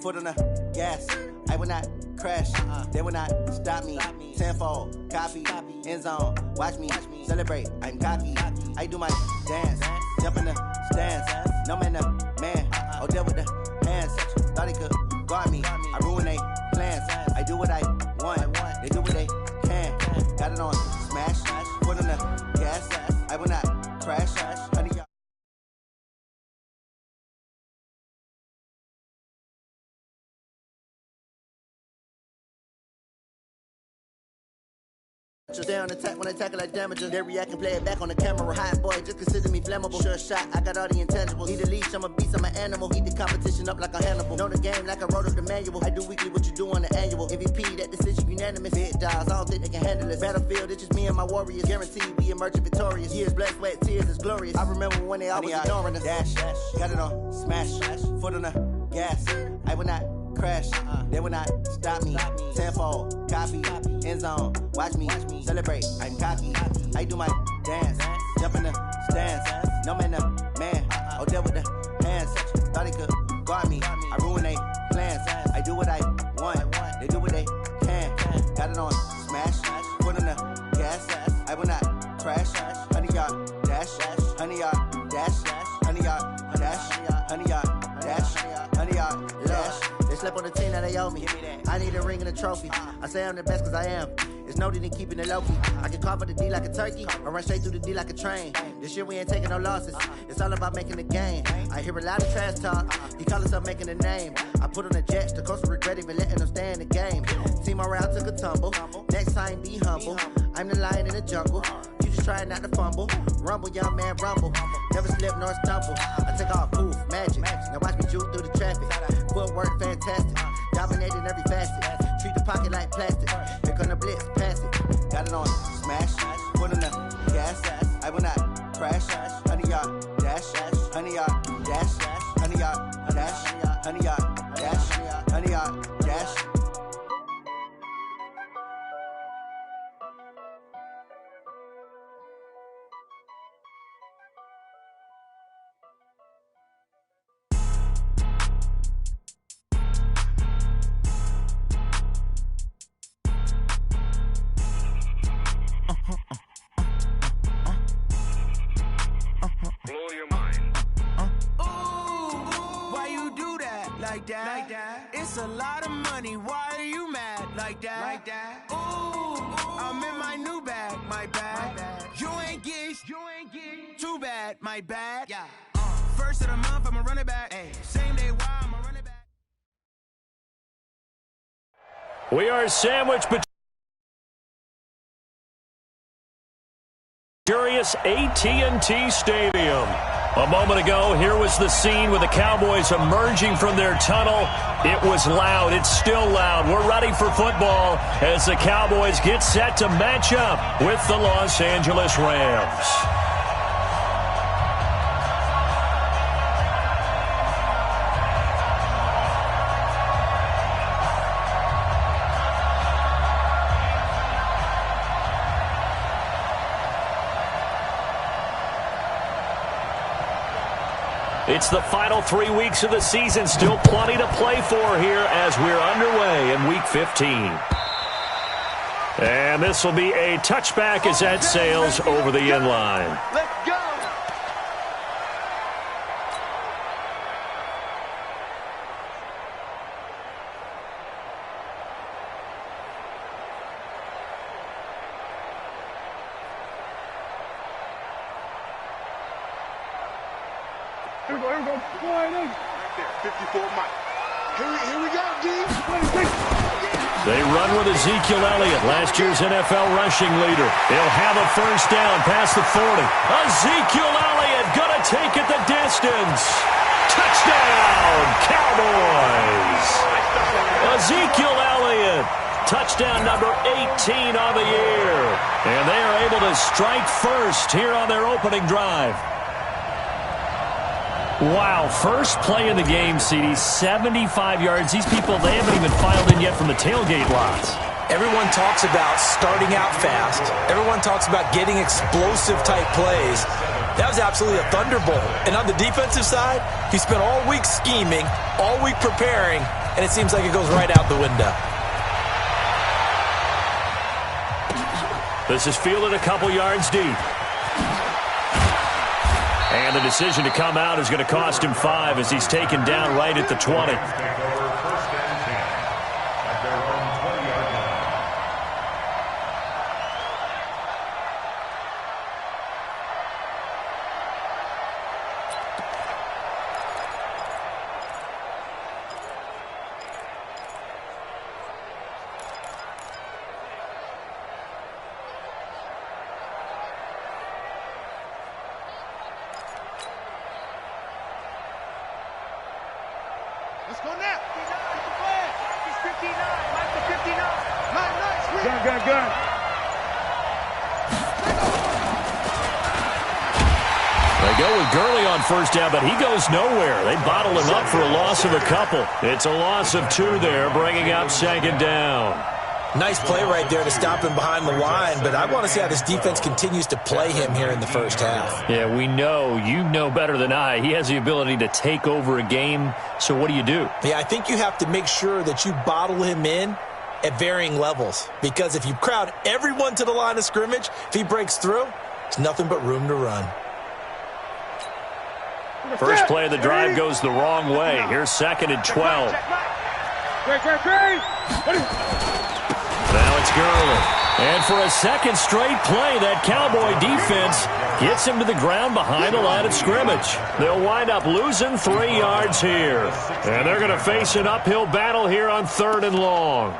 foot on the gas. I will not crash, they will not stop me. Tenfold, copy, end zone, watch me celebrate. I'm cocky, I do my dance, jump in the stands. No man, oh, deal with the hands. Thought he could guard me, I ruin they plans. I do what I want, they do what they can. Got it on smash, foot on the gas. I will not crash, honey. Stay on attack when I tackle like damages. They react and play it back on the camera. Hot boy, just consider me flammable. Sure shot, I got all the intangibles. Need a leash, I'm a beast, I'm an animal. Heat the competition up like a Hannibal. Know the game like I wrote up the manual. I do weekly what you do on the annual. MVP, that decision unanimous. Big dogs, I don't think they can handle this. Battlefield, it's just me and my warriors. Guaranteed we emerging victorious. Years, blood, sweat, tears, it's glorious. I remember when they always ignoring us. Dash, got it on smash, foot on the gas. I will not crash, they will not stop me. Tenfold, copy, end zone, watch me celebrate. I'm cocky, I do my dance, jump in the stands. No man, oh, deal with the hands. Thought he could guard me, I ruin they plans. I do what I want, they do what they can. Got it on smash, foot on the gas. I will not crash, honey yard dash, honey yard dash, honey yard dash, honey yard dash, honey yard dash. They slept on the team that they owe me. I need a ring and a trophy. I say I'm the best cause I am. It's no need in keeping it low-key. I can carve up the D like a turkey or run straight through the D like a train. This year we ain't taking no losses. It's all about making the game. I hear a lot of trash talk. He call himself making a name. I put on the jets. The coach will regret even letting them stay in the game. Team around took a tumble. Next time be humble. I'm the lion in the jungle. You just trying not to fumble. Rumble, young man, rumble. Never slip nor stumble. I take off, poof, magic. Now watch me juke through the traffic. Footwork fantastic. Dominating every facet. Treat the pocket like plastic. Here come the blitz, pass it. Got it on smash, foot on the gas. I will not crash, honey yard dash, honey yard dash, honey yard dash, honey yard dash, honey yard dash. Like that. It's a lot of money. Why are you mad like that? Ooh, I'm in my new bag. My bad. You ain't get too bad. My bad. Yeah. First of the month, I'ma run it back. Ay. Same day, why I'ma run it back. We are sandwiched between luxurious AT&T Stadium. A moment ago, here was the scene with the Cowboys emerging from their tunnel. It was loud. It's still loud. We're ready for football as the Cowboys get set to match up with the Los Angeles Rams. It's the final 3 weeks of the season. Still plenty to play for here as we're underway in Week 15. And this will be a touchback as that sails over the end line. Let's go! Here we go. Right there, 54 Mike. Here we go, D. They run with Ezekiel Elliott, last year's NFL rushing leader. He'll have a first down past the 40. Ezekiel Elliott going to take it the distance. Touchdown, Cowboys. Ezekiel Elliott, touchdown number 18 on the year. And they are able to strike first here on their opening drive. Wow, first play in the game, CD, 75 yards. These people, they haven't even filed in yet from the tailgate lots. Everyone talks about starting out fast. Everyone talks about getting explosive-type plays. That was absolutely a thunderbolt. And on the defensive side, he spent all week scheming, all week preparing, and it seems like it goes right out the window. This is fielded a couple yards deep. And the decision to come out is going to cost him 5 as he's taken down right at the 20. Let's go now. 59. It's 59. Mike the 59. Nice. Gun. They go with Gurley on first down, but he goes nowhere. They bottle him up for a loss of a couple. It's a loss of 2 there, bringing up second down. Nice play right there to stop him behind the line, but I want to see how this defense continues to play him here in the first half. Yeah, we know. You know better than I. He has the ability to take over a game, so what do you do? Yeah, I think you have to make sure that you bottle him in at varying levels, because if you crowd everyone to the line of scrimmage, if he breaks through, there's nothing but room to run. First play of the drive goes the wrong way. Here's 2nd and 12. Now it's Gurley. And for a second straight play, that Cowboy defense gets him to the ground behind the line of scrimmage. They'll wind up losing 3 yards here. And they're going to face an uphill battle here on 3rd and long.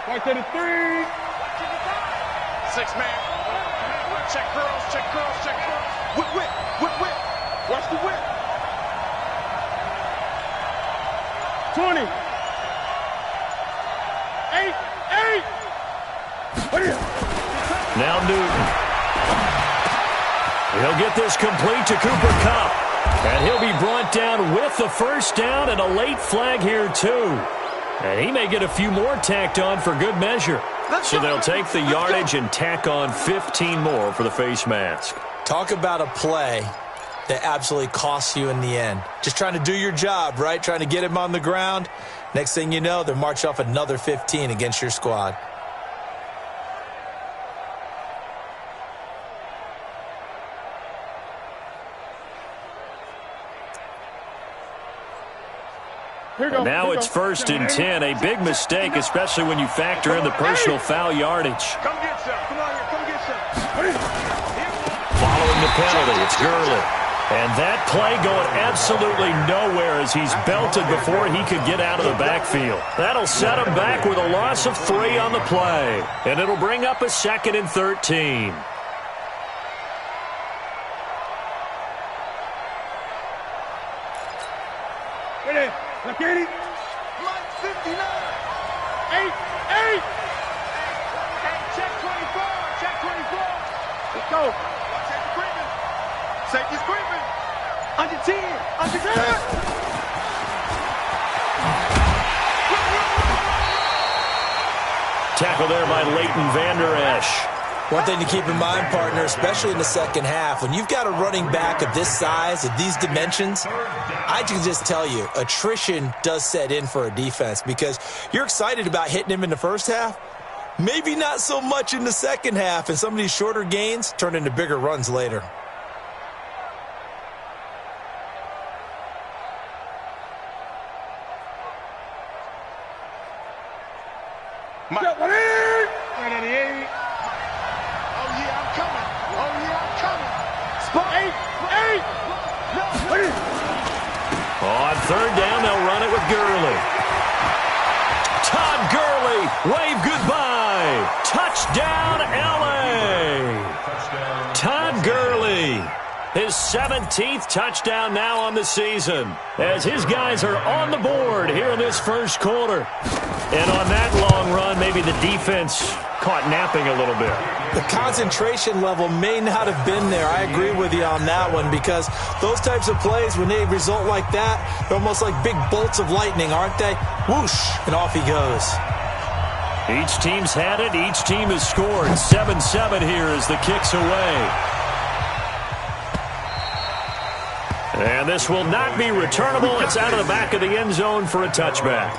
Right to the 3. 6-man. Check girls. Whip. Watch the whip. 20. 8. Now Newton. He'll get this complete to Cooper Kupp. And he'll be brought down with the first down and a late flag here too. And he may get a few more tacked on for good measure. So they'll take the yardage and tack on 15 more for the face mask. Talk about a play that absolutely costs you in the end. Just trying to do your job, right? Trying to get him on the ground. Next thing you know, they're marching off another 15 against your squad. And now it's 1st and 10. A big mistake, especially when you factor in the personal foul yardage. Come get some. Come on here. Come get some. Following the penalty, it's Gurley. And that play going absolutely nowhere as he's belted before he could get out of the backfield. That'll set him back with a loss of 3 on the play. And it'll bring up a 2nd and 13. Look at it. Mike 59. 8. Hey, check 24. Check 24. Let's go. Safety screaming. Safety screaming. Under 10. Under 10. Tackle there by Leighton Vander Esch. One thing to keep in mind, partner, especially in the second half, when you've got a running back of this size, of these dimensions, I can just tell you, attrition does set in for a defense because you're excited about hitting him in the first half, maybe not so much in the second half, and some of these shorter gains turn into bigger runs later. Mike. 188. On 3rd down, they'll run it with Gurley. Todd Gurley, wave goodbye. Touchdown, L.A. Todd Gurley, his 17th touchdown now on the season, as his guys are on the board here in this first quarter. And on that long run, maybe the defense caught napping a little bit. The concentration level may not have been there. I agree with you on that one because those types of plays, when they result like that, they're almost like big bolts of lightning, aren't they? Whoosh, and off he goes. Each team's had it. Each team has scored. 7-7 here as the kick's away. And this will not be returnable. It's out of the back of the end zone for a touchback.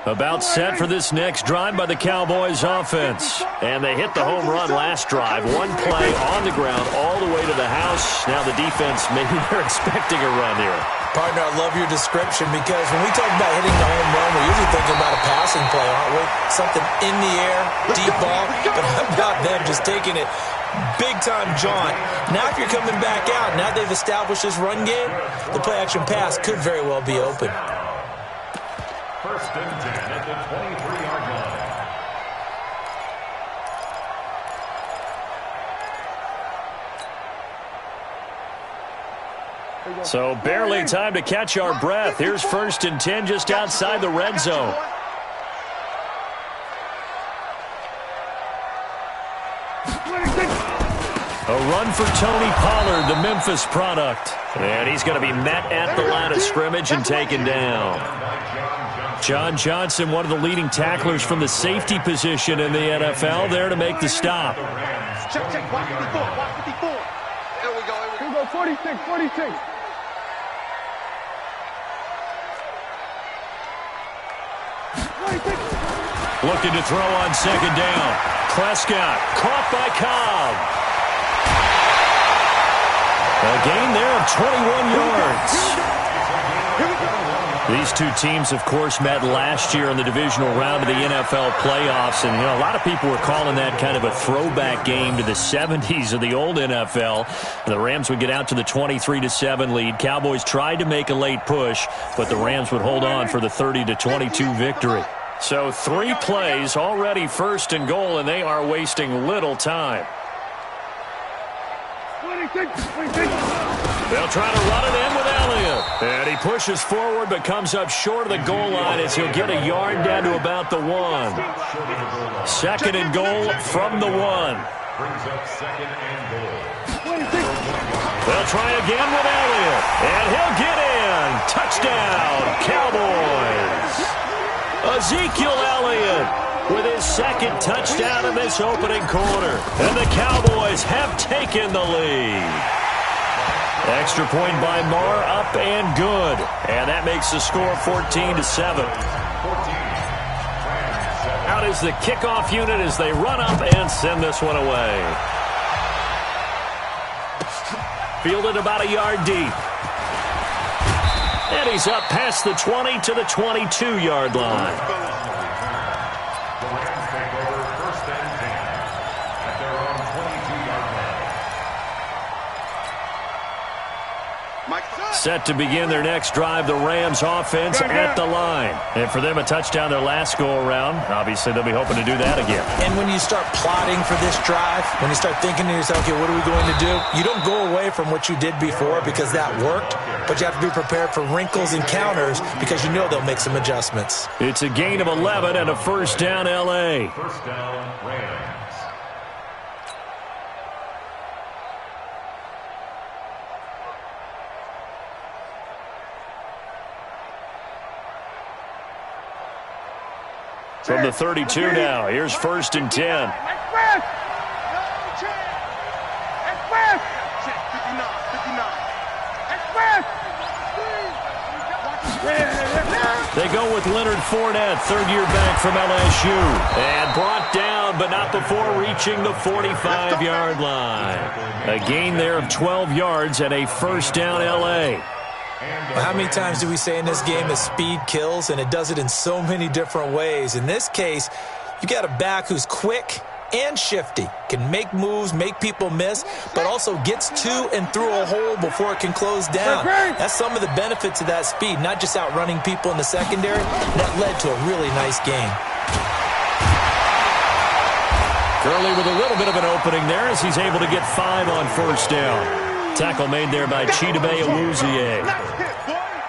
About set for this next drive by the Cowboys offense. And they hit the home run last drive. One play on the ground all the way to the house. Now the defense, maybe they're expecting a run here. Partner, I love your description because when we talk about hitting the home run, we're usually thinking about a passing play, aren't we? Something in the air, deep ball. But how about them just taking it big-time jaunt? Now if you're coming back out, now they've established this run game, the play-action pass could very well be open. First and 10 at the 23-yard line. So barely time to catch our breath. Here's first and 10 just outside the red zone. A run for Tony Pollard, the Memphis product. And he's going to be met at the line of scrimmage and taken down. John Johnson, one of the leading tacklers from the safety position in the NFL, there to make the stop. Check, watch 54, watch 54. Here we go, 46. Looking to throw on second down. Prescott caught by Cobb. A gain there of 21 yards. These two teams, of course, met last year in the divisional round of the NFL playoffs. And, a lot of people were calling that kind of a throwback game to the 70s of the old NFL. The Rams would get out to the 23-7 lead. Cowboys tried to make a late push, but the Rams would hold on for the 30-22 victory. So 3 plays, already first and goal, and they are wasting little time. They'll try to run it in with Elliott. And he pushes forward but comes up short of the goal line as he'll get a yard down to about the 1. Second and goal from the 1. Brings up second and goal. They'll try again with Elliott. And he'll get in. Touchdown, Cowboys. Ezekiel Elliott with his second touchdown in this opening quarter. And the Cowboys have taken the lead. Extra point by Marr, up and good. And that makes the score 14-7. Out is the kickoff unit as they run up and send this one away. Fielded about a yard deep. And he's up past the 20 to the 22-yard line. The Rams take over first and 10 at their own 22-yard line. Set to begin their next drive, the Rams offense at the line. And for them, a touchdown their last go-around. Obviously, they'll be hoping to do that again. And when you start plotting for this drive, when you start thinking to yourself, okay, what are we going to do? You don't go away from what you did before because that worked, but you have to be prepared for wrinkles and counters because you know they'll make some adjustments. It's a gain of 11 and a first down, L.A. First down, Rams. From the 32 now, here's first and 10. They go with Leonard Fournette, third-year back from LSU. And brought down, but not before reaching the 45-yard line. A gain there of 12 yards and a first down, L.A. Well, how many times do we say in this game that speed kills, and it does it in so many different ways? In this case, you got a back who's quick and shifty, can make moves, make people miss, but also gets to and through a hole before it can close down. That's some of the benefits of that speed, not just outrunning people in the secondary. That led to a really nice game. Gurley with a little bit of an opening there as he's able to get 5 on first down. Tackle made there by Chidobe Awuzie.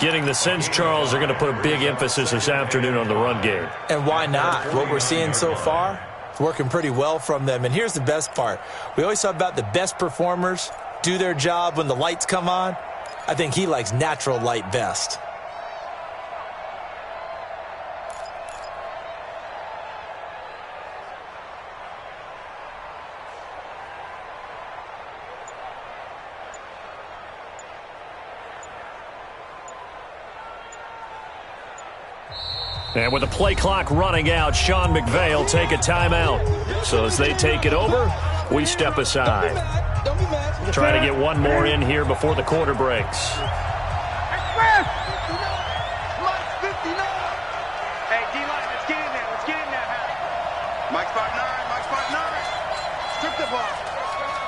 Getting the sense, Charles, they're going to put a big emphasis this afternoon on the run game. And why not? What we're seeing so far, working pretty well from them. And here's the best part. We always talk about the best performers do their job when the lights come on. I think he likes natural light best. And with the play clock running out, Sean McVay will take a timeout. So as they take it over, we step aside. Try to get one more in here before the quarter breaks. Hey, D-line, let's get in there. Let's get in there, Mike spot 9, Mike spot 9. Strip the ball.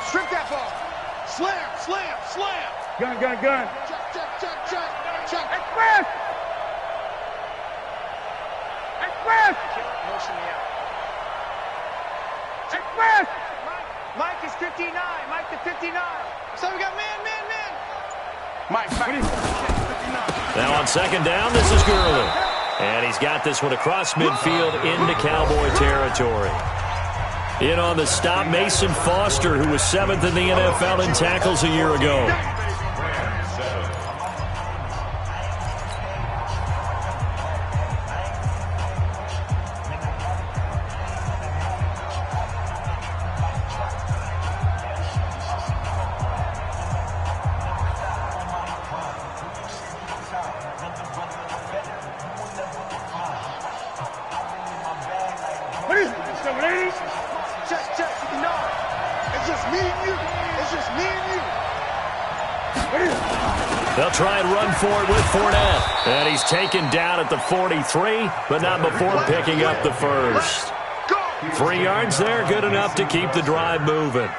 Strip that ball. Slam, slam, slam. Gun. Check. Express. Motion me out. Express! Mike is 59. Mike to 59. So we got man. Mike. Now on second down, this is Gurley. And he's got this one across midfield into Cowboy territory. In on the stop, Mason Foster, who was 7th in the NFL in tackles a year ago. They'll try and run for it with Fournette. And he's taken down at the 43, but not before picking up the first. 3 yards there, good enough to keep the drive moving.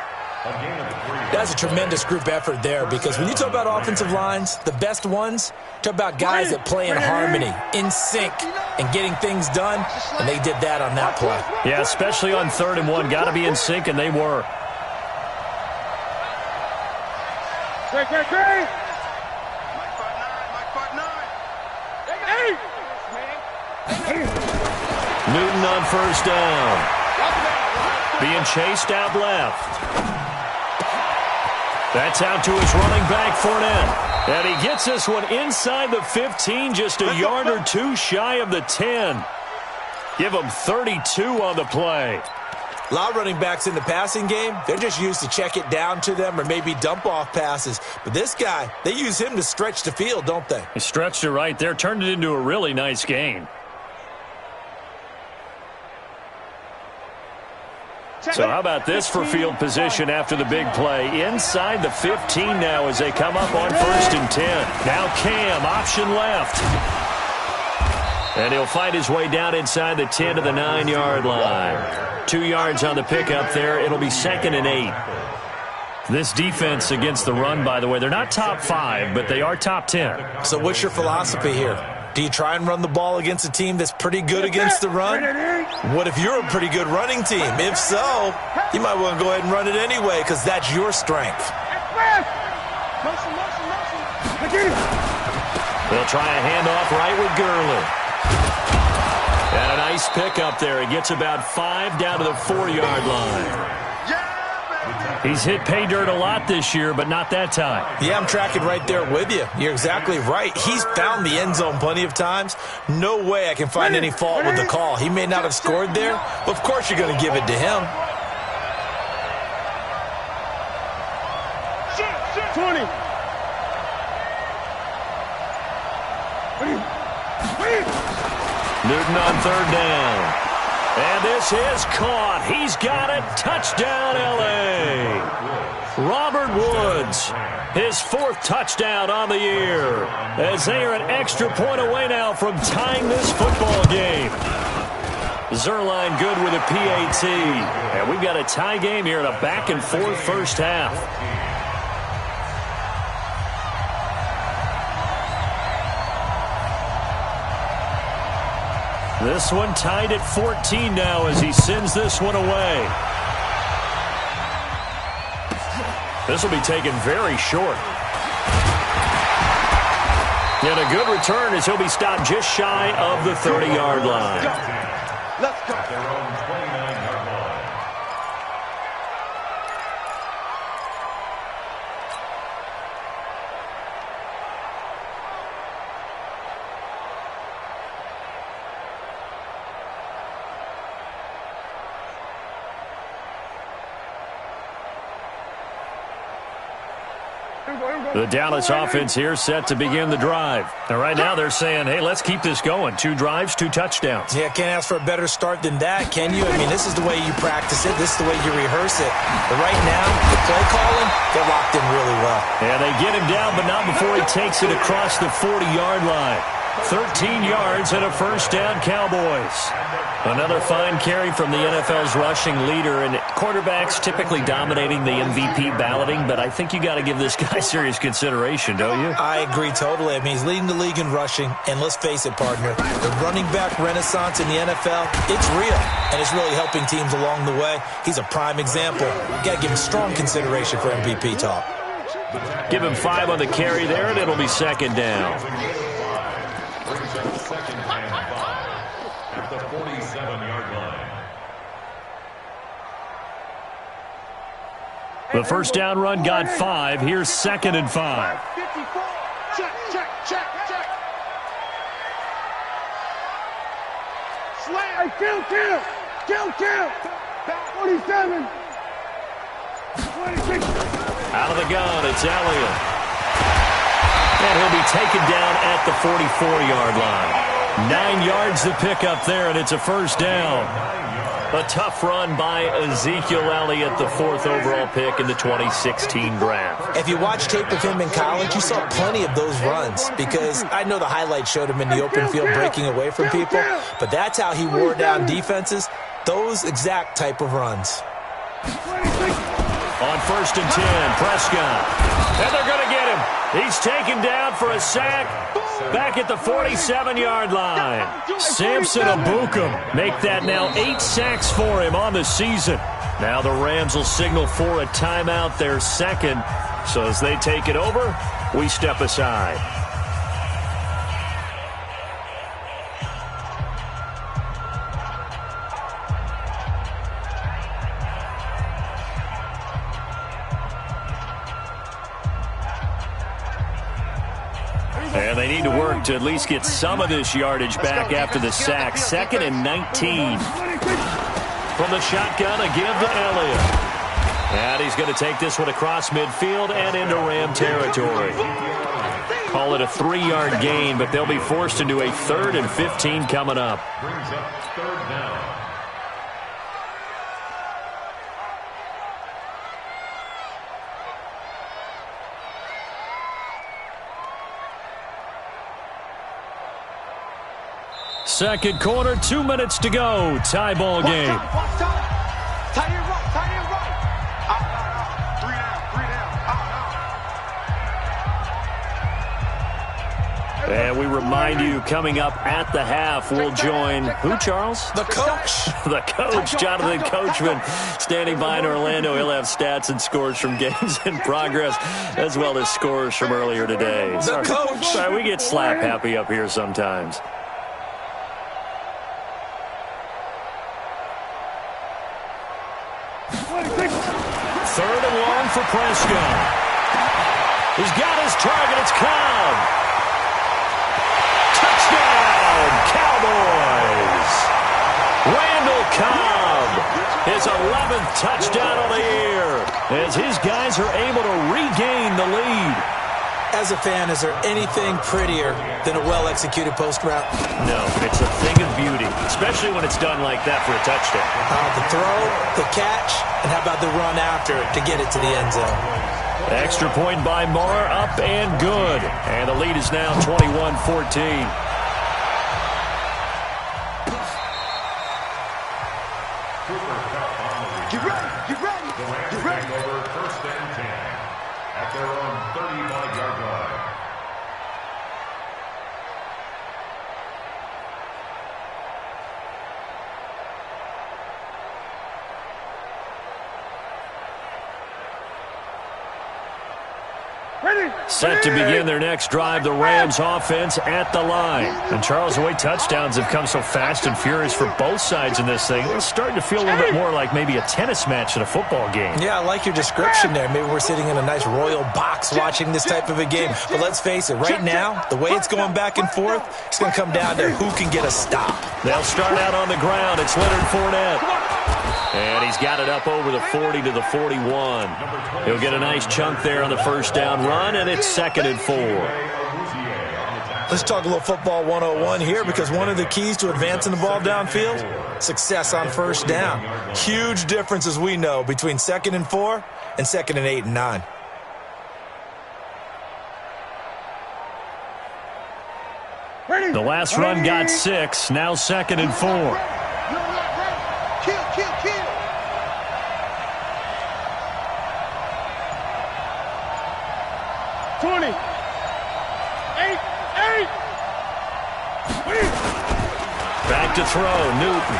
That's a tremendous group effort there, because when you talk about offensive lines, the best ones, talk about guys that play in harmony, in sync, and getting things done, and they did that on that play. Yeah, especially on 3rd and 1. Got to be in sync, and they were. Great. Newton on first down. Being chased out left. That's out to his running back, Fournette. And he gets this one inside the 15, just a yard or two shy of the 10. Give him 32 on the play. A lot of running backs in the passing game, they're just used to check it down to them or maybe dump off passes. But this guy, they use him to stretch the field, don't they? He stretched it right there, turned it into a really nice gain. So how about this for field position after the big play? Inside the 15 now as they come up on 1st and 10. Now Cam, option left. And he'll fight his way down inside the 10 to the 9-yard line. 2 yards on the pickup there. It'll be 2nd and 8. This defense against the run, by the way, they're not top 5, but they are top 10. So what's your philosophy here? Do you try and run the ball against a team that's pretty good against the run? What if you're a pretty good running team? If so, you might want to go ahead and run it anyway, because that's your strength. They'll try a handoff right with Gurley. And a nice pickup there. He gets about 5 down to the 4-yard line. He's hit pay dirt a lot this year, but not that time. Yeah, I'm tracking right there with you. You're exactly right. He's found the end zone plenty of times. No way I can find any fault with the call. He may not have scored there, but of course you're going to give it to him. 20. Newton on 3rd down. And this is caught. He's got it. Touchdown, L.A. Robert Woods, his 4th touchdown on the year, as they are an extra point away now from tying this football game. Zerline good with a PAT. And we've got a tie game here in a back-and-forth first half. This one tied at 14 now as he sends this one away. This will be taken very short. And a good return as he'll be stopped just shy of the 30-yard line. Let's go. The Dallas offense here set to begin the drive. And right now they're saying, hey, let's keep this going. 2 drives, 2 touchdowns. Yeah, can't ask for a better start than that, can you? I mean, this is the way you practice it. This is the way you rehearse it. But right now, the play calling, they're locked in really well. And they get him down, but not before he takes it across the 40-yard line. 13 yards and a first down, Cowboys. Another fine carry from the NFL's rushing leader, and quarterbacks typically dominating the MVP balloting, but I think you got to give this guy serious consideration, don't you? I agree totally. I mean, he's leading the league in rushing, and let's face it, partner, the running back renaissance in the NFL, it's real, and it's really helping teams along the way. He's a prime example. You got to give him strong consideration for MVP talk. Give him 5 on the carry there, and it'll be second down. Second and 5 at the 47-yard line. The first down run got 5. Here's second and 5. 54. Check. Slam. Kill. 47. 26. Out of the gun, it's Elliott. And he'll be taken down at the 44-yard line. 9 yards to pick up there, and it's a first down. A tough run by Ezekiel Elliott, the 4th overall pick in the 2016 draft. If you watch tape of him in college, you saw plenty of those runs because I know the highlights showed him in the open field breaking away from people, but that's how he wore down defenses, those exact type of runs. On first and 10, Prescott. And they're going to get him. He's taken down for a sack back at the 47-yard line. Samson Ebukam make that now 8 sacks for him on the season. Now the Rams will signal for a timeout, their second. So as they take it over, we step aside. And they need to work to at least get some of this yardage back after the sack. 2nd and 19. From the shotgun, a give to Elliott. And he's going to take this one across midfield and into Ram territory. Call it a 3-yard gain, but they'll be forced into a 3rd and 15 coming up. Brings up third down. Second quarter, 2 minutes to go. Tie ball game. Tight end right. Out. 3 down. Out. And we remind you, coming up at the half, we'll join who, Charles? The coach. The coach, Jonathan Coachman, standing by in Orlando. He'll have stats and scores from games in progress, as well as scores from earlier today. The coach. Sorry, we get slap happy up here sometimes. 3rd and long for Prescott. He's got his target. It's Cobb. Touchdown, Cowboys. Randall Cobb, his 11th touchdown of the year, as his guys are able to regain the lead. As a fan, is there anything prettier than a well-executed post route? No, it's a thing of beauty, especially when it's done like that for a touchdown. The throw, the catch, and how about the run after to get it to the end zone? Extra point by Marr, up and good. And the lead is now 21-14. Get ready. The Rams take over first and 10 at their own 35-yard line. Set to begin their next drive, the Rams offense at the line. And Charles, the way touchdowns have come so fast and furious for both sides in this thing, it's starting to feel a little bit more like maybe a tennis match than a football game. Yeah, I like your description there. Maybe we're sitting in a nice royal box watching this type of a game. But let's face it, right now, the way it's going back and forth, it's going to come down to who can get a stop. They'll start out on the ground. It's Leonard Fournette. And he's got it up over the 40 to the 41. He'll get a nice chunk there on the first down run, and it's 2nd and 4. Let's talk a little football 101 here, because one of the keys to advancing the ball downfield, success on first down. Huge difference, as we know, between 2nd and 4 and 2nd and 8 and 9. The last run got 6, now 2nd and 4. Kill, kill, kill. Back to throw, Newton.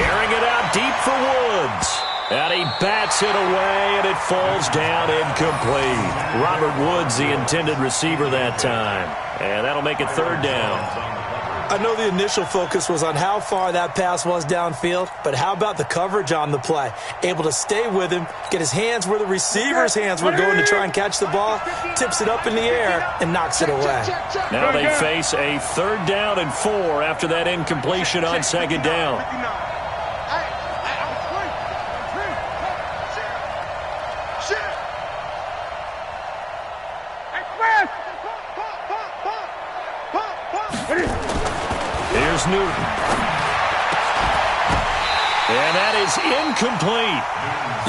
Airing it out deep for Woods. And he bats it away, and it falls down incomplete. Robert Woods, the intended receiver that time. And that'll make it 3rd down. I know the initial focus was on how far that pass was downfield, but how about the coverage on the play? Able to stay with him, get his hands where the receiver's hands were going to try and catch the ball, tips it up in the air, and knocks it away. Now they face a 3rd down and 4 after that incompletion on 2nd down. Here's Newton. And that is incomplete.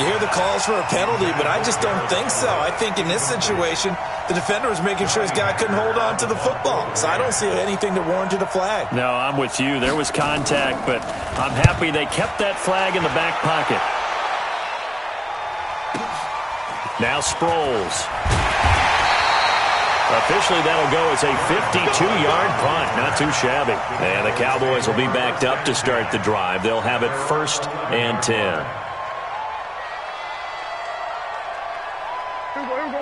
You hear the calls for a penalty, but I just don't think so. I think in this situation, the defender was making sure his guy couldn't hold on to the football. So I don't see anything that warranted a flag. No, I'm with you. There was contact, but I'm happy they kept that flag in the back pocket. Now Sproles. Officially, that'll go as a 52-yard punt. Not too shabby. And the Cowboys will be backed up to start the drive. They'll have it 1st and 10.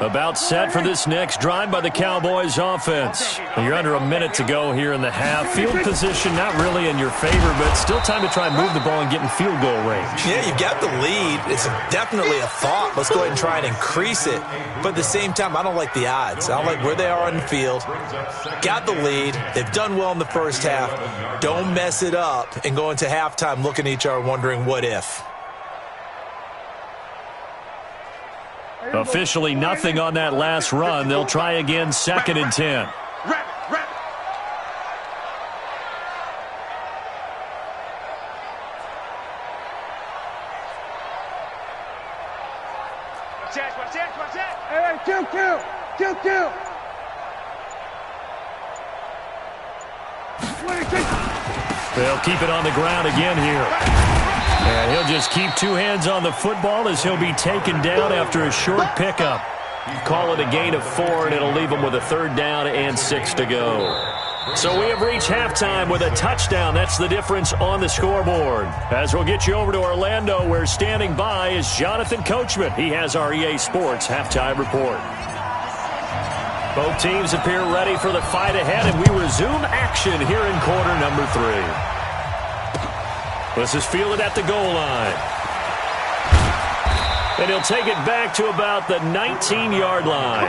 About set for this next drive by the Cowboys offense. You're under a minute to go here in the half. Field position not really in your favor, but still time to try and move the ball and get in field goal range. Yeah, you've got the lead. It's definitely a thought. Let's go ahead and try and increase it. But at the same time, I don't like the odds. I don't like where they are on the field. Got the lead. They've done well in the first half. Don't mess it up and go into halftime looking at each other wondering what if. Officially nothing on that last run. They'll try again 2nd and 10. Watch that. Hey, kill. They'll keep it on the ground again here. And he'll just keep 2 hands on the football as he'll be taken down after a short pickup. Call it a gain of 4, and it'll leave him with a 3rd down and 6 to go. So we have reached halftime with a touchdown. That's the difference on the scoreboard. As we'll get you over to Orlando, where standing by is Jonathan Coachman. He has our EA Sports halftime report. Both teams appear ready for the fight ahead, and we resume action here in quarter number 3. This is fielded at the goal line. And he'll take it back to about the 19-yard line.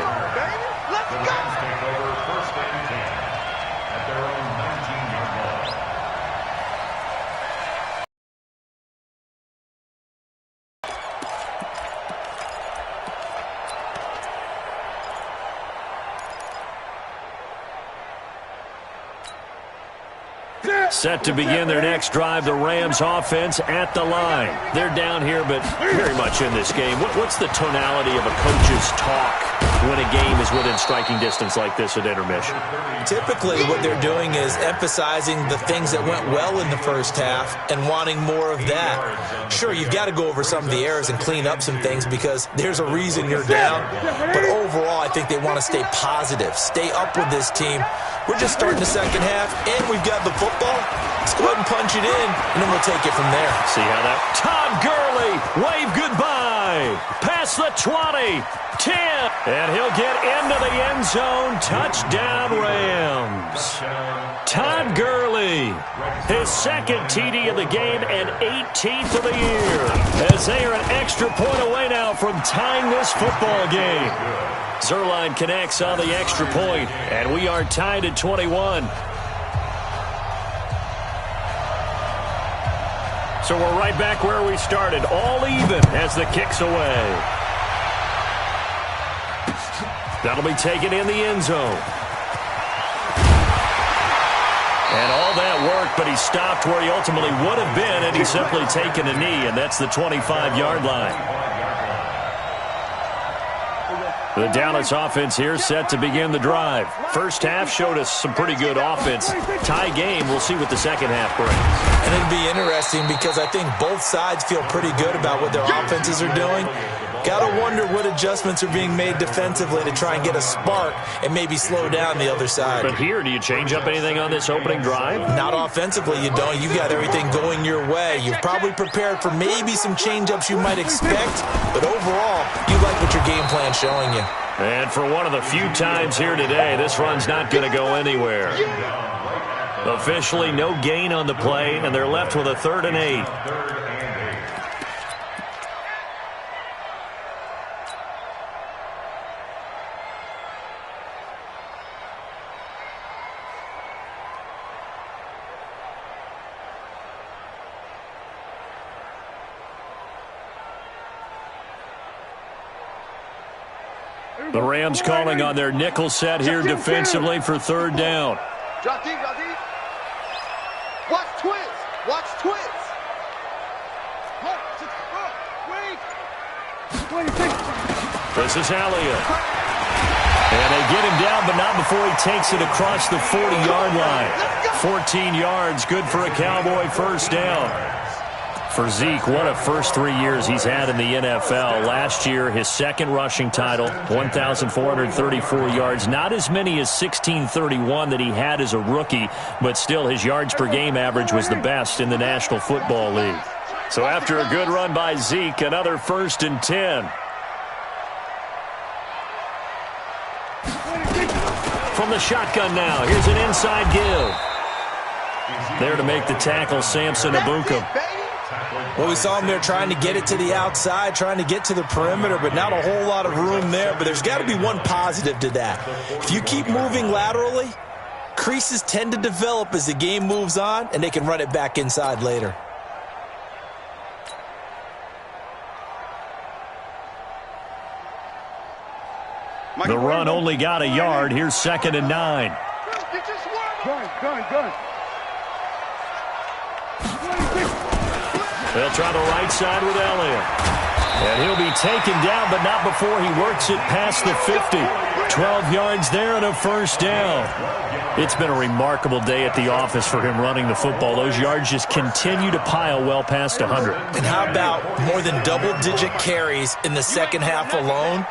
Let's go. Take over 1st and 10 at their own 19-yard line. Set to begin their next drive, the Rams offense at the line. They're down here, but very much in this game. What's the tonality of a coach's talk when a game is within striking distance like this at intermission? Typically, what they're doing is emphasizing the things that went well in the first half and wanting more of that. Sure, you've got to go over some of the errors and clean up some things because there's a reason you're down. But overall, I think they want to stay positive, stay up with this team. We're just starting the second half, and we've got the football. Let's go ahead and punch it in, and then we'll take it from there. See how that... Todd Gurley, wave goodbye. Past the 20, 10, and he'll get into the end zone. Touchdown, Rams. Todd Gurley, his 2nd TD of the game and 18th of the year, as they are an extra point away now from tying this football game. Zerline connects on the extra point, and we are tied at 21. So we're right back where we started, all even as the kick's away. That'll be taken in the end zone. And all that work, but he stopped where he ultimately would have been, and he's simply taken a knee, and that's the 25-yard line. The Dallas offense here set to begin the drive. First half showed us some pretty good offense. Tie game, we'll see what the second half brings. And it'll be interesting because I think both sides feel pretty good about what their offenses are doing. Got to wonder what adjustments are being made defensively to try and get a spark and maybe slow down the other side. But here, do you change up anything on this opening drive? Not offensively, you don't. You've got everything going your way. You've probably prepared for maybe some change-ups you might expect, but overall, you like what your game plan's showing you. And for one of the few times here today, this run's not going to go anywhere. Officially, no gain on the play, and they're left with a 3rd and 8. The Rams calling on their nickel set here defensively for 3rd down. Drop deep, drop deep. Watch twins. Watch twins. This is Elliott. And they get him down, but not before he takes it across the 40-yard line. 14 yards, good for a Cowboy first down. For Zeke, what a first 3 years he's had in the NFL. Last year, his second rushing title, 1,434 yards. Not as many as 1,631 that he had as a rookie, but still his yards per game average was the best in the National Football League. So after a good run by Zeke, another 1st and 10. From the shotgun now, here's an inside give. There to make the tackle, Samson Ebukam. Well, we saw him there trying to get it to the outside, trying to get to the perimeter, but not a whole lot of room there. But there's got to be one positive to that. If you keep moving laterally, creases tend to develop as the game moves on, and they can run it back inside later. The run only got a yard. Here's 2nd and 9. Gun. They'll try the right side with Elliott. And he'll be taken down, but not before he works it past the 50. 12 yards there and a first down. It's been a remarkable day at the office for him running the football. Those yards just continue to pile well past 100. And how about more than double-digit carries in the second half alone?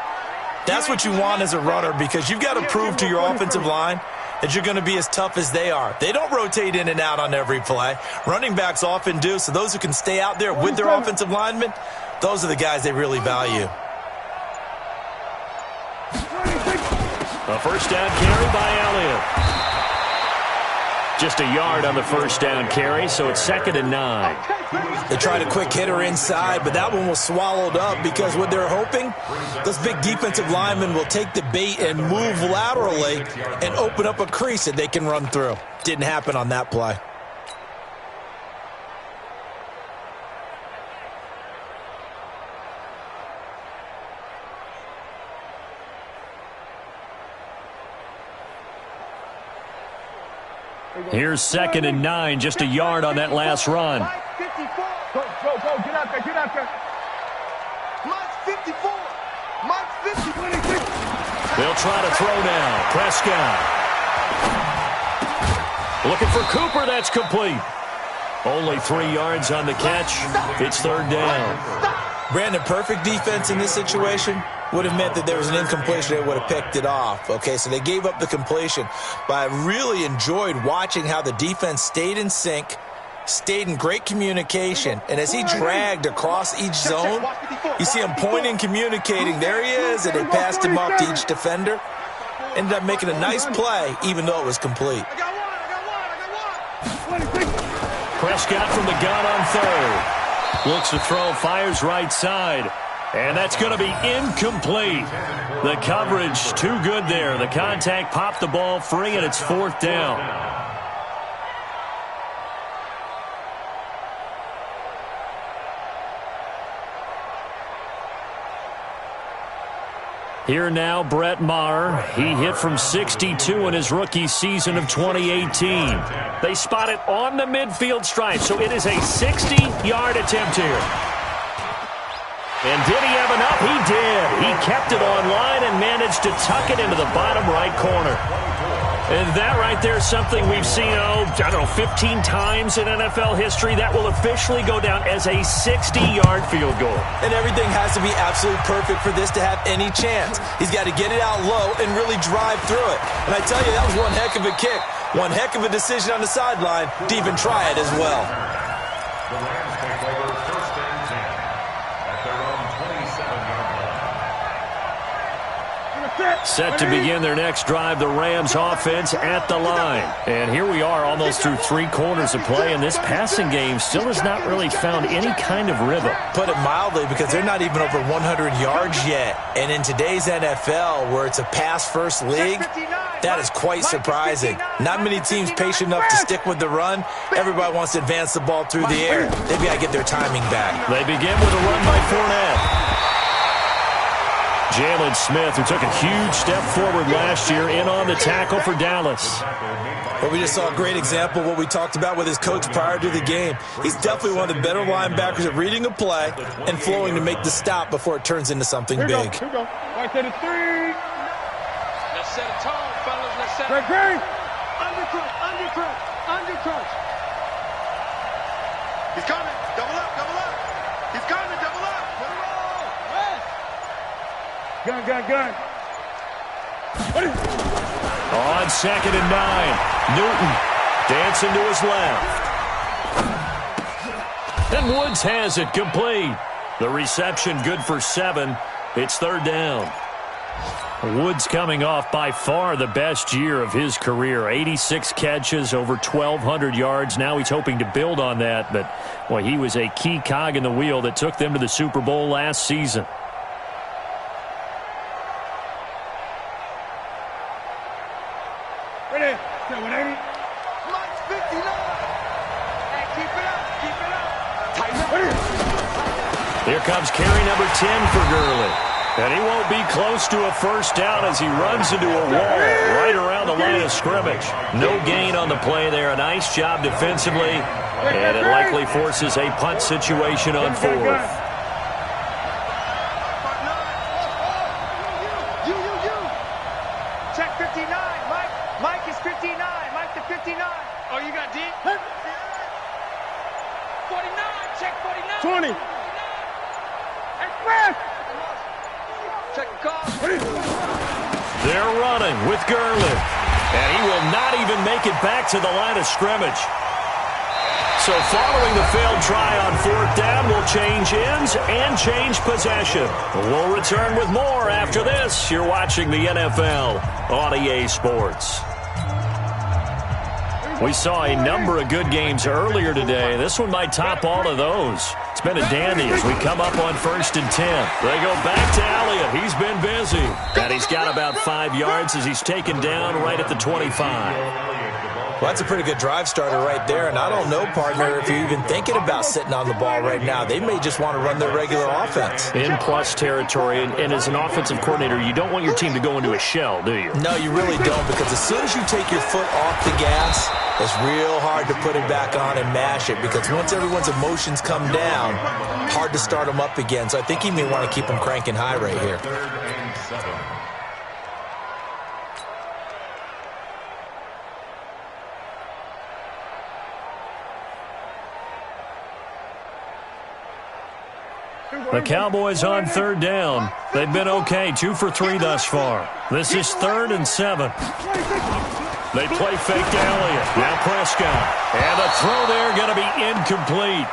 That's what you want as a runner because you've got to prove to your offensive line that you're going to be as tough as they are. They don't rotate in and out on every play. Running backs often do, so those who can stay out there with their offensive linemen, those are the guys they really value. A first down carry by Elliott. Just a yard on the first down carry, so it's 2nd and 9. They tried a quick hitter inside, but that one was swallowed up because what they're hoping, those big defensive linemen will take the bait and move laterally and open up a crease that they can run through. Didn't happen on that play. Here's 2nd and 9, just a yard on that last run. Go, get out there. Mike's 54. Mike's 50. They'll try to throw now. Prescott. Looking for Cooper, that's complete. Only 3 yards on the catch. It's 3rd down. Brandon, perfect defense in this situation would have meant that there was an incompletion. They would have picked it off. Okay, so they gave up the completion. But I really enjoyed watching how the defense stayed in sync, stayed in great communication, and as he dragged across each zone, you see him pointing, communicating. There he is, and they passed him off to each defender. Ended up making a nice play, even though it was complete. Prescott from the gun on 3rd. Looks to throw, fires right side. And that's going to be incomplete. The coverage too good there. The contact popped the ball free, and it's 4th down. Here now, Brett Maher. He hit from 62 in his rookie season of 2018. They spot it on the midfield stripe, so it is a 60-yard attempt here. And did he have enough? He did. He kept it on line and managed to tuck it into the bottom right corner. And that right there is something we've seen, 15 times in NFL history. That will officially go down as a 60-yard field goal. And everything has to be absolutely perfect for this to have any chance. He's got to get it out low and really drive through it. And I tell you, that was one heck of a kick. One heck of a decision on the sideline to even try it as well. The Rams take over first and 10 at their own 27-yard line. Set to begin their next drive, the Rams offense at the line. And here we are almost through 3 quarters of play, and this passing game still has not really found any kind of rhythm. Put it mildly, because they're not even over 100 yards yet. And in today's NFL, where it's a pass-first league, that is quite surprising. Not many teams patient enough to stick with the run. Everybody wants to advance the ball through the air. They've got to get their timing back. They begin with a run by Fournette. Jalen Smith, who took a huge step forward last year, in on the tackle for Dallas. Well, we just saw a great example of what we talked about with his coach prior to the game. He's definitely one of the better linebackers at reading a play and flowing to make the stop before it turns into something big. Here we go. Right there to 3. Let's set a tone, fellas. Let's set a tone. Great. Undercut. He's coming. Double up. He's coming. Double up. Put it roll. Gun. On 2nd and 9, Newton dancing to his left. And Woods has it complete. The reception good for 7. It's 3rd down. Woods coming off by far the best year of his career. 86 catches, over 1,200 yards. Now he's hoping to build on that. But, well, he was a key cog in the wheel that took them to the Super Bowl last season. Ready? 180. Mike's 59. Hey, keep it up. Tighten up. Here comes carry number 10 for Gurley. And he won't be close to a first down as he runs into a wall right around the line of scrimmage. No gain on the play there. A nice job defensively. And it likely forces a punt situation on 4th. Check 59. Mike is 59. Mike to 59. Oh, you got D? 49. Check 49. 20. Express. Check the call. They're running with Gurley. And he will not even make it back to the line of scrimmage. So following the failed try on 4th down, we'll change ends and change possession. We'll return with more after this. You're watching the NFL on EA Sports. We saw a number of good games earlier today. This one might top all of those. It's been a dandy as we come up on 1st and 10. They go back to Elliott. He's been busy. And he's got about 5 yards as he's taken down right at the 25. Well, that's a pretty good drive starter right there. And I don't know, partner, if you're even thinking about sitting on the ball right now. They may just want to run their regular offense. In plus territory, and as an offensive coordinator, you don't want your team to go into a shell, do you? No, you really don't, because as soon as you take your foot off the gas, it's real hard to put it back on and mash it, because once everyone's emotions come down, hard to start them up again. So I think he may want to keep them cranking high right here. The Cowboys on 3rd down. They've been okay, 2 for 3 thus far. This is 3rd and 7. They play fake to Elliott. Now Prescott. And the throw there going to be incomplete.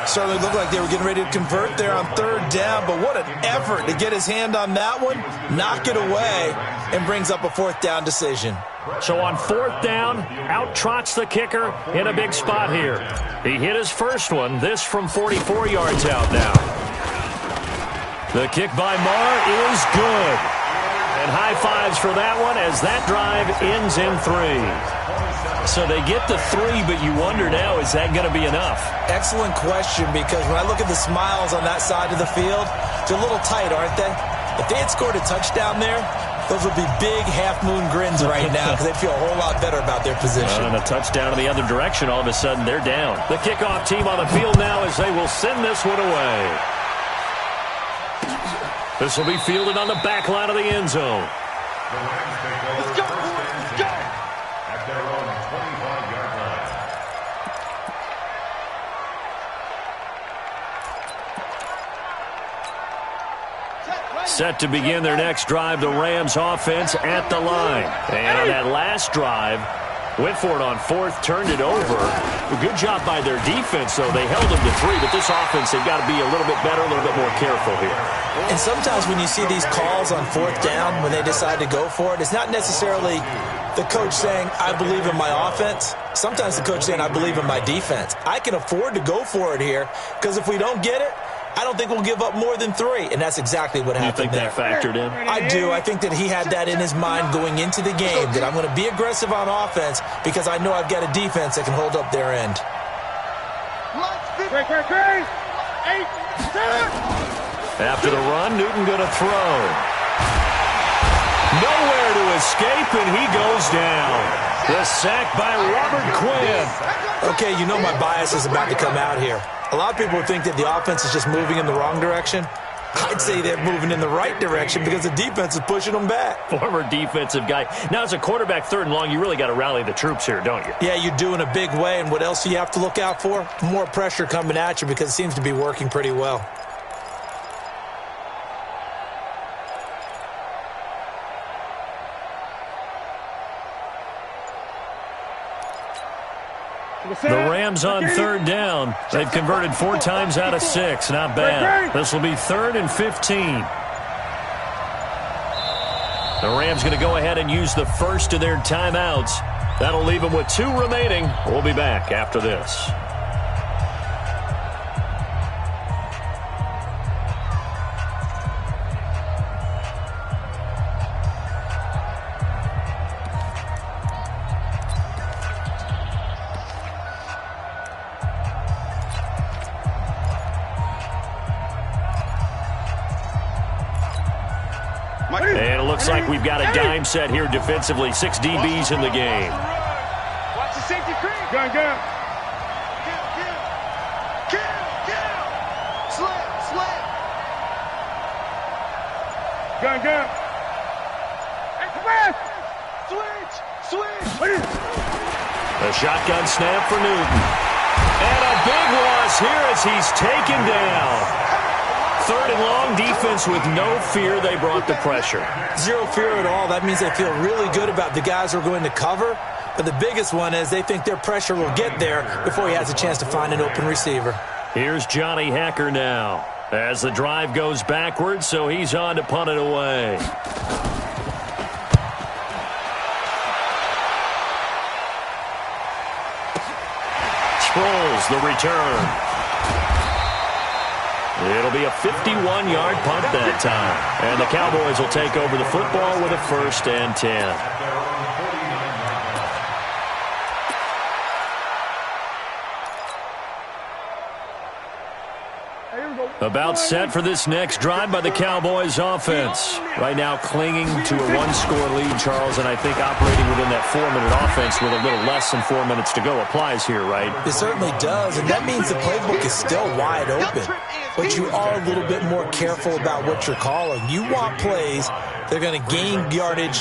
Certainly looked like they were getting ready to convert there on 3rd down, but what an effort to get his hand on that one, knock it away, and brings up a 4th down decision. So on 4th down, out trots the kicker in a big spot here. He hit his first one, this from 44 yards out now. The kick by Maher is good. And high fives for that one as that drive ends in 3. So they get the 3, but you wonder now, is that going to be enough? Excellent question, because when I look at the smiles on that side of the field, they're a little tight, aren't they? If they had scored a touchdown there, those would be big half-moon grins right now because they'd feel a whole lot better about their position. And a touchdown in the other direction, all of a sudden they're down. The kickoff team on the field now as they will send this one away. This will be fielded on the back line of the end zone. Let's go, let's go. At their own 25-yard line. Set to begin their next drive, the Rams offense at the line. And on that last drive, went for it on fourth, turned it over. A good job by their defense, though. They held them to 3, but this offense, they've got to be a little bit better, a little bit more careful here. And sometimes when you see these calls on fourth down, when they decide to go for it, it's not necessarily the coach saying, I believe in my offense. Sometimes the coach saying, I believe in my defense. I can afford to go for it here because if we don't get it, I don't think we'll give up more than 3, and that's exactly what happened there. You think that factored in? I do. I think that he had that in his mind going into the game, that I'm going to be aggressive on offense because I know I've got a defense that can hold up their end. After the run, Newton going to throw. Nowhere to escape, and he goes down. The sack by Robert Quinn. Okay, you know my bias is about to come out here. A lot of people think that the offense is just moving in the wrong direction. I'd say they're moving in the right direction because the defense is pushing them back. Former defensive guy. Now, as a quarterback, 3rd and long, you really got to rally the troops here, don't you? Yeah, you do in a big way. And what else do you have to look out for? More pressure coming at you because it seems to be working pretty well. The Rams on 3rd down. They've converted 4 times out of 6. Not bad. This will be 3rd and 15. The Rams going to go ahead and use the first of their timeouts. That'll leave them with 2 remaining. We'll be back after this. And it looks like we've got a dime set here defensively. 6 DBs in the game. Watch the safety creep. Gun. Kill. Slam. Gun. Hey, come on. Switch. A shotgun snap for Newton. And a big loss here as he's taken down. 3rd and long, defense with no fear. They brought the pressure. 0 fear at all. That means they feel really good about the guys who are going to cover. But the biggest one is they think their pressure will get there before he has a chance to find an open receiver. Here's Johnny Hacker now as the drive goes backwards, so he's on to punt it away. Sproles, the return. It'll be a 51-yard punt that time. And the Cowboys will take over the football with a 1st and 10. About set for this next drive by the Cowboys offense. Right now clinging to a 1-score lead, Charles, and I think operating within that 4-minute offense with a little less than 4 minutes to go applies here, right? It certainly does, and that means the playbook is still wide open. But you are a little bit more careful about what you're calling. You want plays that are going to gain yardage,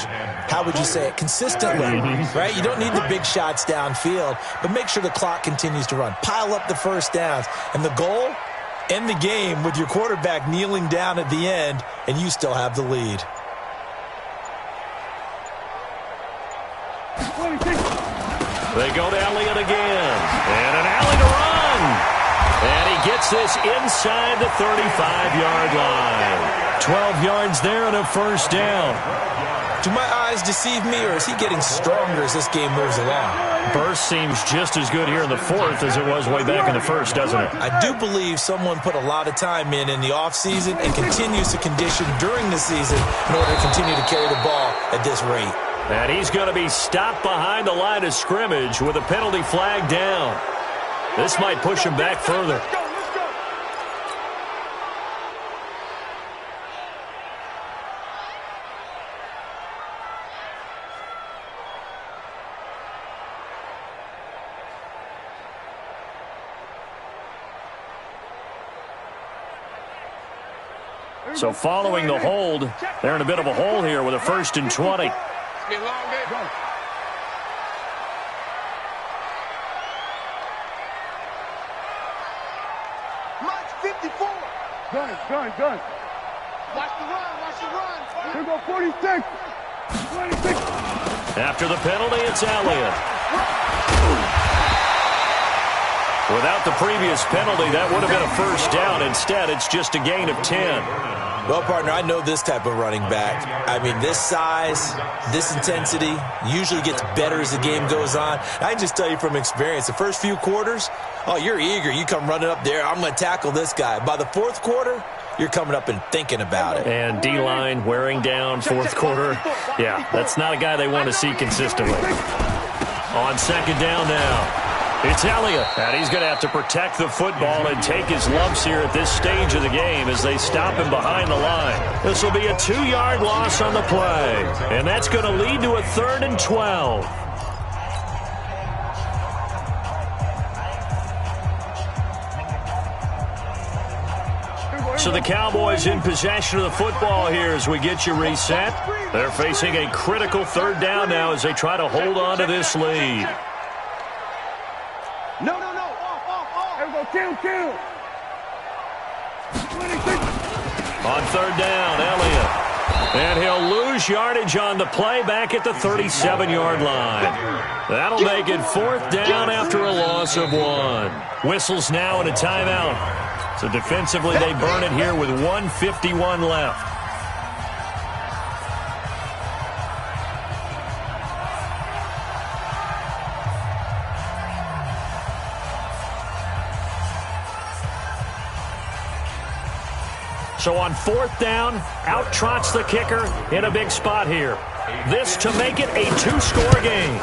how would you say it, consistently, right? You don't need the big shots downfield, but make sure the clock continues to run. Pile up the first downs. And the goal, end the game with your quarterback kneeling down at the end, and you still have the lead. They go to Elliott again. And an alley to run. And he gets this inside the 35-yard line. 12 yards there and a 1st down. Do my eyes deceive me, or is he getting stronger as this game moves along? Burst seems just as good here in the 4th as it was way back in the 1st, doesn't it? I do believe someone put a lot of time in the offseason and continues to condition during the season in order to continue to carry the ball at this rate. And he's going to be stopped behind the line of scrimmage with a penalty flag down. This might push him back further. So following the hold, they're in a bit of a hole here with a 1st and 20. It's be a long day. Mike's 54. Gun. Watch the run. Here go 46. 26. After the penalty, it's Elliott. Without the previous penalty, that would have been a 1st down. Instead, it's just a gain of 10. Well, partner, I know this type of running back. I mean, this size, this intensity usually gets better as the game goes on. I can just tell you from experience, the first few quarters, oh, you're eager. You come running up there, I'm going to tackle this guy. By the 4th quarter, you're coming up and thinking about it. And D-line wearing down 4th quarter. Yeah, that's not a guy they want to see consistently. On 2nd down now. It's Elliott, and he's going to have to protect the football and take his lumps here at this stage of the game as they stop him behind the line. This will be a 2-yard loss on the play, and that's going to lead to a 3rd and 12. So the Cowboys in possession of the football here as we get you reset. They're facing a critical 3rd down now as they try to hold on to this lead. No. Off. Here go kill. 26. On 3rd down, Elliott. And he'll lose yardage on the play back at the 37-yard line. That'll make it 4th down after a loss of 1. Whistles now and a timeout. So defensively, they burn it here with 1:51 left. So on 4th down, out trots the kicker in a big spot here. This to make it a 2-score game.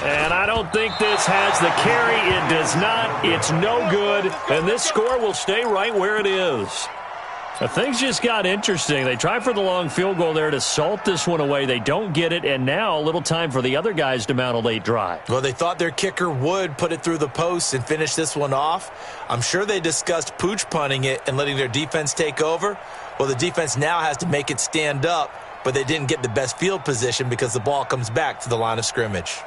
And I don't think this has the carry. It does not. It's no good. And this score will stay right where it is. Things just got interesting. They try for the long field goal there to salt this one away. They don't get it, and now a little time for the other guys to mount a late drive. Well, they thought their kicker would put it through the post and finish this one off. I'm sure they discussed pooch punting it and letting their defense take over. Well, the defense now has to make it stand up, but they didn't get the best field position because the ball comes back to the line of scrimmage.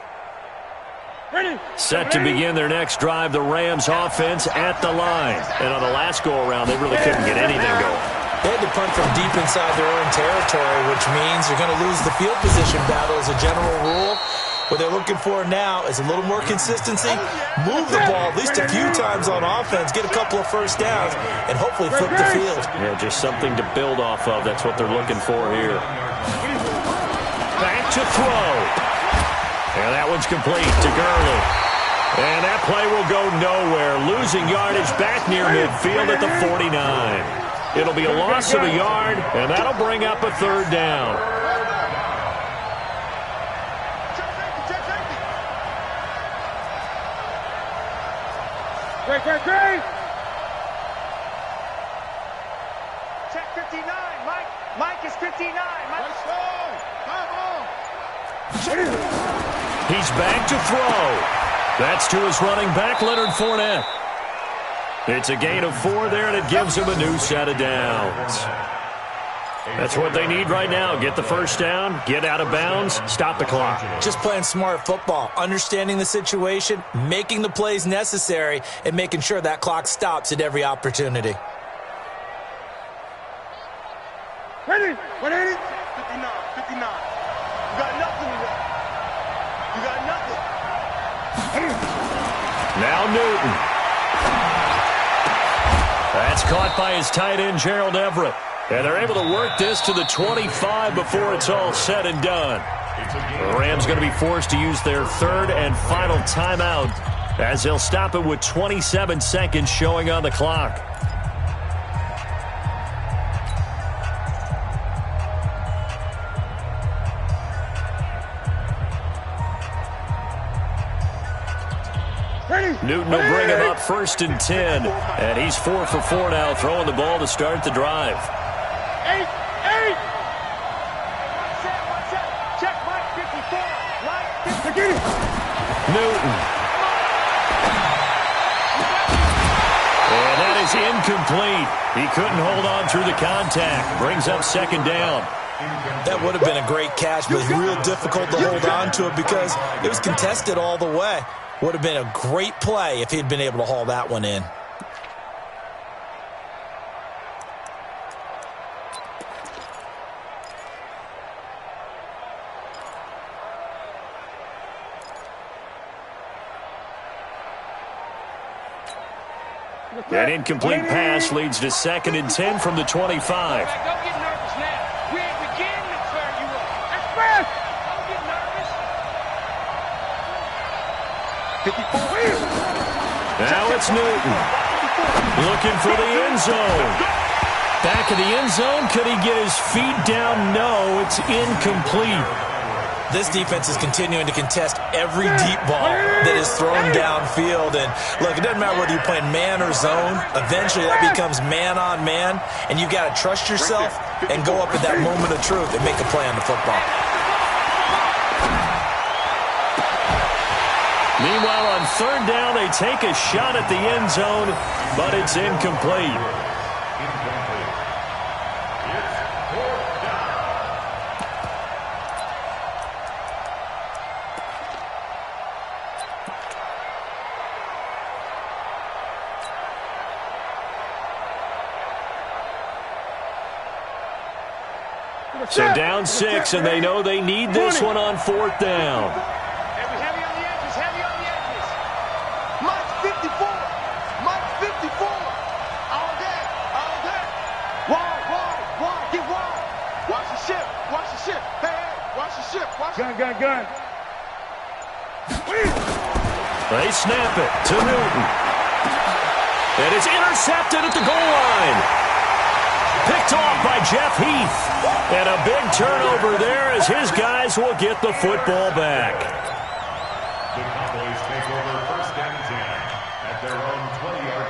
Set to begin their next drive, the Rams offense at the line. And on the last go-around, they really couldn't get anything going. They had to punt from deep inside their own territory, which means you're going to lose the field position battle as a general rule. What they're looking for now is a little more consistency, move the ball at least a few times on offense, get a couple of 1st downs, and hopefully flip the field. Yeah, just something to build off of. That's what they're looking for here. Back to throw. And that one's complete to Gurley. And that play will go nowhere. Losing yardage back near midfield at the 49. It'll be a loss of a yard, and that'll bring up a 3rd down. Great. Check 59. Mike is 59. Let's go. Come on. He's back to throw. That's to his running back, Leonard Fournette. It's a gain of 4 there, and it gives him a new set of downs. That's what they need right now. Get the 1st down, get out of bounds, stop the clock. Just playing smart football, understanding the situation, making the plays necessary, and making sure that clock stops at every opportunity. Ready? 59. You got nothing today. You got nothing. Now Newton. That's caught by his tight end, Gerald Everett. And they're able to work this to the 25 before it's all said and done. The Rams going to be forced to use their 3rd and final timeout as they'll stop it with 27 seconds showing on the clock. Newton will bring him up 1st and 10. And he's 4 for 4 now, throwing the ball to start the drive. 8. Check Mike 54. Mike 54. Newton. And that is incomplete. He couldn't hold on through the contact. Brings up second down. That would have been a great catch, but it's real difficult to hold on to it because it was contested all the way. Would have been a great play if he'd been able to haul that one in. An incomplete pass leads to 2nd and 10 from the 25. Don't get nervous now. We ain't beginning to clear you up. That's fast. Don't get nervous. 54. Now it's Newton. Looking for the end zone. Back of the end zone. Could he get his feet down? No, it's incomplete. This defense is continuing to contest every deep ball that is thrown downfield. And look, it doesn't matter whether you're playing man or zone. Eventually that becomes man on man, and you've got to trust yourself and go up at that moment of truth and make a play on the football. Meanwhile, on 3rd down, they take a shot at the end zone, but it's incomplete. So down 6, and they know they need this one on 4th down. Heavy on the edges, heavy on the edges. Mike's 54. Mike's 54. All day, all day. Wide, get wide. Watch the ship, watch the ship. Hey, watch the ship, watch the ship. Gun. They snap it to Newton. And it's intercepted at the goal line. Picked off by Jeff Heath. And a big turnover there as his guys will get the football back. The Cowboys take over 1st and 10 at their own 20-yard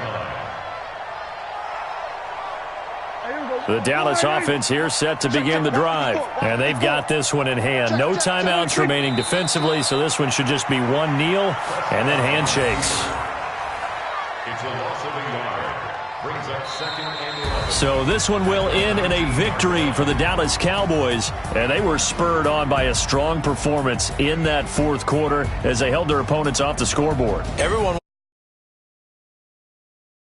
line. The Dallas offense here set to begin the drive. And they've got this one in hand. No timeouts remaining defensively, so this one should just be one kneel and then handshakes. It's a loss of a yard. Brings up 2nd and 11. So this one will end in a victory for the Dallas Cowboys. And they were spurred on by a strong performance in that 4th quarter as they held their opponents off the scoreboard. Everyone